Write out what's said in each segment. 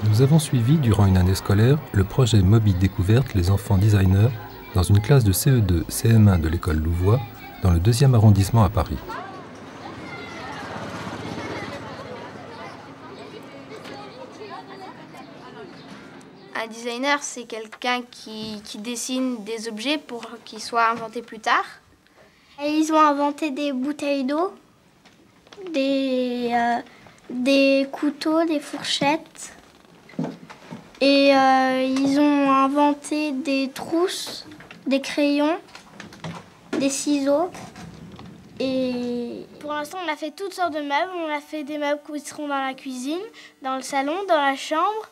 Nous avons suivi durant une année scolaire le projet Moby Découverte les enfants designers dans une classe de CE2 CM1 de l'école Louvois dans le 2e arrondissement à Paris. Un designer, c'est quelqu'un qui dessine des objets pour qu'ils soient inventés plus tard. Et ils ont inventé des bouteilles d'eau, des couteaux, des fourchettes. Et ils ont inventé des trousses, des crayons, des ciseaux. Et pour l'instant, on a fait toutes sortes de meubles. On a fait des meubles qui seront dans la cuisine, dans le salon, dans la chambre,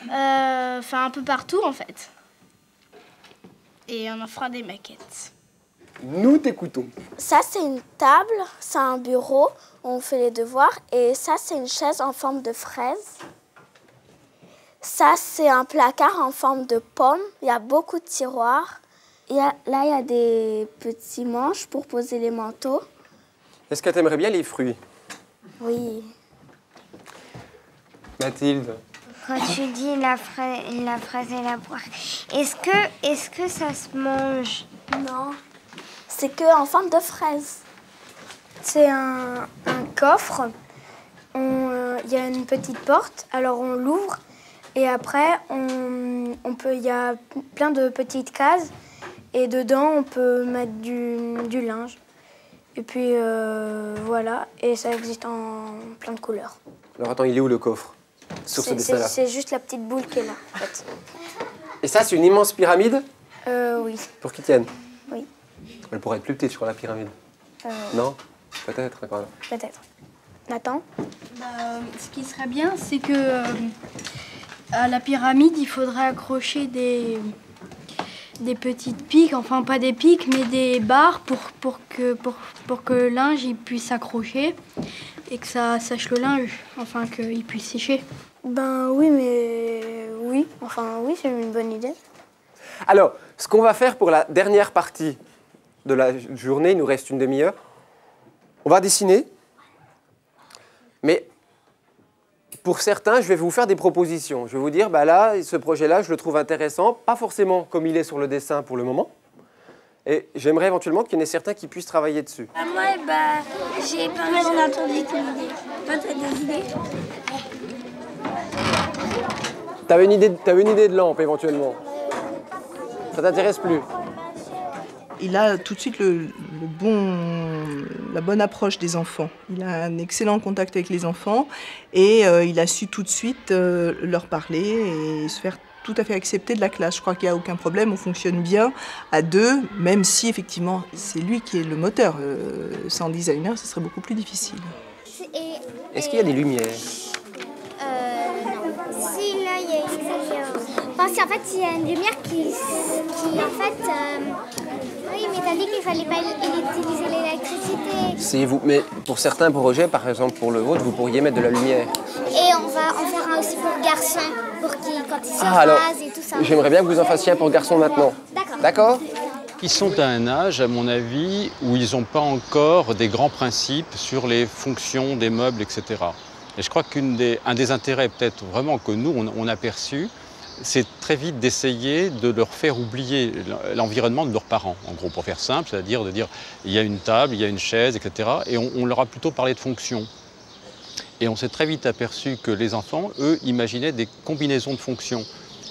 enfin un peu partout en fait. Et on en fera des maquettes. Nous t'écoutons. Ça, c'est une table, c'est un bureau, on fait les devoirs. Et ça, c'est une chaise en forme de fraise. Ça, c'est un placard en forme de pomme. Il y a beaucoup de tiroirs. Là, il y a des petits manches pour poser les manteaux. Est-ce que tu aimerais bien les fruits? Oui. Mathilde? Quand tu dis la fraise et la poire, est-ce que ça se mange? Non. C'est qu'en forme de fraise. C'est un coffre. Il y a une petite porte, alors on l'ouvre. Et après, il y a plein de petites cases. Et dedans, on peut mettre du linge. Et puis voilà, et ça existe en plein de couleurs. Alors attends, il est où le coffre? Sur ce dessin-là? C'est juste la petite boule qui est là, en fait. Et ça, c'est une immense pyramide? Oui. Pour qu'ils tiennent? Oui. Elle pourrait être plus petite, je crois, la pyramide. Non? Peut-être, d'accord. Peut-être. Nathan? Ce qui serait bien, c'est que à la pyramide, il faudrait accrocher des petites piques, enfin pas des piques, mais des barres pour que le linge il puisse s'accrocher et que ça sèche le linge, enfin qu'il puisse sécher. Ben oui, mais oui, c'est une bonne idée. Alors, ce qu'on va faire pour la dernière partie de la journée, il nous reste une demi-heure, on va dessiner, mais pour certains, je vais vous faire des propositions. Je vais vous dire, bah là, ce projet-là, je le trouve intéressant, pas forcément comme il est sur le dessin pour le moment. Et j'aimerais éventuellement qu'il y en ait certains qui puissent travailler dessus. Moi, j'ai pas mal entendu ton idée. Toi, t'as des idées? T'avais une idée de lampe, éventuellement. Ça t'intéresse plus? Il a tout de suite la bonne approche des enfants. Il a un excellent contact avec les enfants et il a su tout de suite leur parler et se faire tout à fait accepter de la classe. Je crois qu'il n'y a aucun problème, on fonctionne bien à deux, même si effectivement c'est lui qui est le moteur. Sans designer, ce serait beaucoup plus difficile. Est-ce qu'il y a des lumières? Non. Si, là, il y a une lumière. Parce qu'en fait, il y a une lumière qui en fait... Oui, mais t'as dit qu'il fallait pas utiliser l'électricité. Mais pour certains projets, par exemple pour le vôtre, vous pourriez mettre de la lumière. Et on va en faire un aussi pour garçons, pour quand ils se alors, rasent et tout ça. J'aimerais bien que vous en fassiez un pour garçons maintenant. D'accord? Ils sont à un âge, à mon avis, où ils n'ont pas encore des grands principes sur les fonctions des meubles, etc. Et je crois qu'un des intérêts peut-être vraiment que nous, on a perçu, c'est très vite d'essayer de leur faire oublier l'environnement de leurs parents, en gros, pour faire simple, c'est-à-dire de dire il y a une table, il y a une chaise, etc. Et on leur a plutôt parlé de fonctions. Et on s'est très vite aperçu que les enfants, eux, imaginaient des combinaisons de fonctions.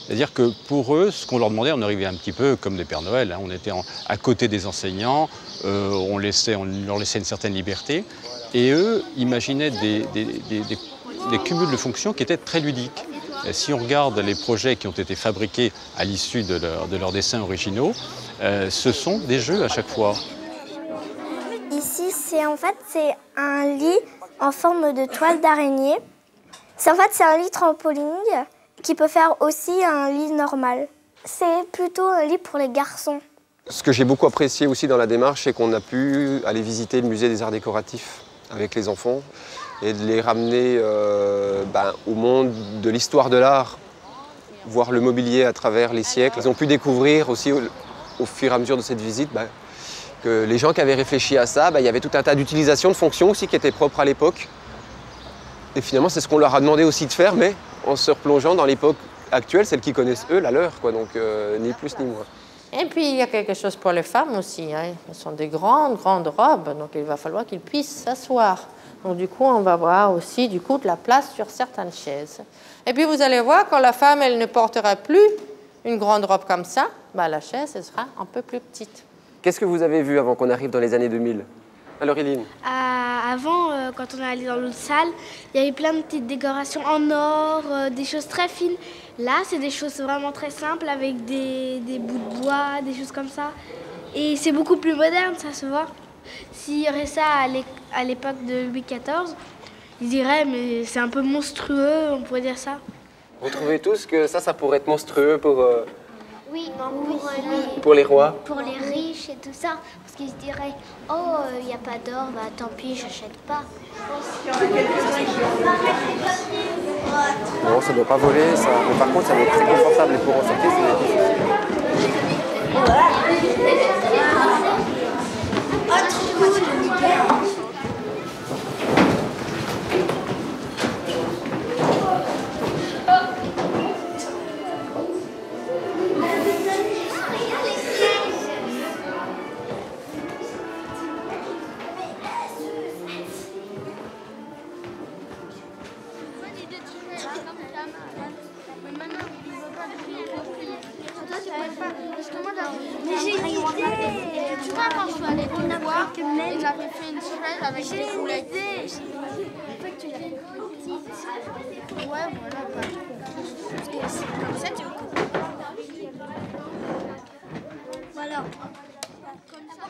C'est-à-dire que pour eux, ce qu'on leur demandait, on arrivait un petit peu comme des Pères Noël, hein. On était à côté des enseignants, on leur laissait une certaine liberté. Et eux imaginaient des cumuls de fonctions qui étaient très ludiques. Et si on regarde les projets qui ont été fabriqués à l'issue de leurs dessins originaux, ce sont des jeux à chaque fois. Ici, c'est un lit en forme de toile d'araignée. C'est un lit trampoline qui peut faire aussi un lit normal. C'est plutôt un lit pour les garçons. Ce que j'ai beaucoup apprécié aussi dans la démarche, c'est qu'on a pu aller visiter le musée des arts décoratifs avec les enfants et de les ramener au monde de l'histoire de l'art, voir le mobilier à travers les siècles. Ils ont pu découvrir aussi au fur et à mesure de cette visite que les gens qui avaient réfléchi à ça, il y avait tout un tas d'utilisations de fonctions aussi qui étaient propres à l'époque. Et finalement, c'est ce qu'on leur a demandé aussi de faire, mais en se replongeant dans l'époque actuelle, celle qu'ils connaissent eux, la leur, quoi. Donc ni plus ni moins. Et puis il y a quelque chose pour les femmes aussi. Hein. Ce sont des grandes robes, donc il va falloir qu'ils puissent s'asseoir. Donc du coup, on va voir aussi du coup de la place sur certaines chaises. Et puis vous allez voir, quand la femme elle ne portera plus une grande robe comme ça, bah, la chaise elle sera un peu plus petite. Qu'est-ce que vous avez vu avant qu'on arrive dans les années 2000? Alors Eline? Avant, quand on est allé dans l'autre salle, il y avait plein de petites décorations en or, des choses très fines. Là, c'est des choses vraiment très simples avec des bouts de bois, des choses comme ça. Et c'est beaucoup plus moderne, ça se voit. S'il y aurait ça à l'époque de Louis XIV, ils diraient mais c'est un peu monstrueux, on pourrait dire ça. Vous trouvez tous que ça pourrait être monstrueux pour... Oui, pour les rois? Pour les riches et tout ça, parce qu'ils se diraient « Oh, il n'y a pas d'or, bah tant pis, j'achète pas. » Non, ça ne doit pas voler, ça. Mais par contre, ça doit être très confortable et pour en sortir, c'est difficile. Mais j'ai une idée. Tu vois, quand je suis allée te voir, et j'avais fait une chaise avec des boulettes. En fait, tu l'as fait petite. Ouais, voilà. Comme ça, tu es au courant. Voilà. Comme ça.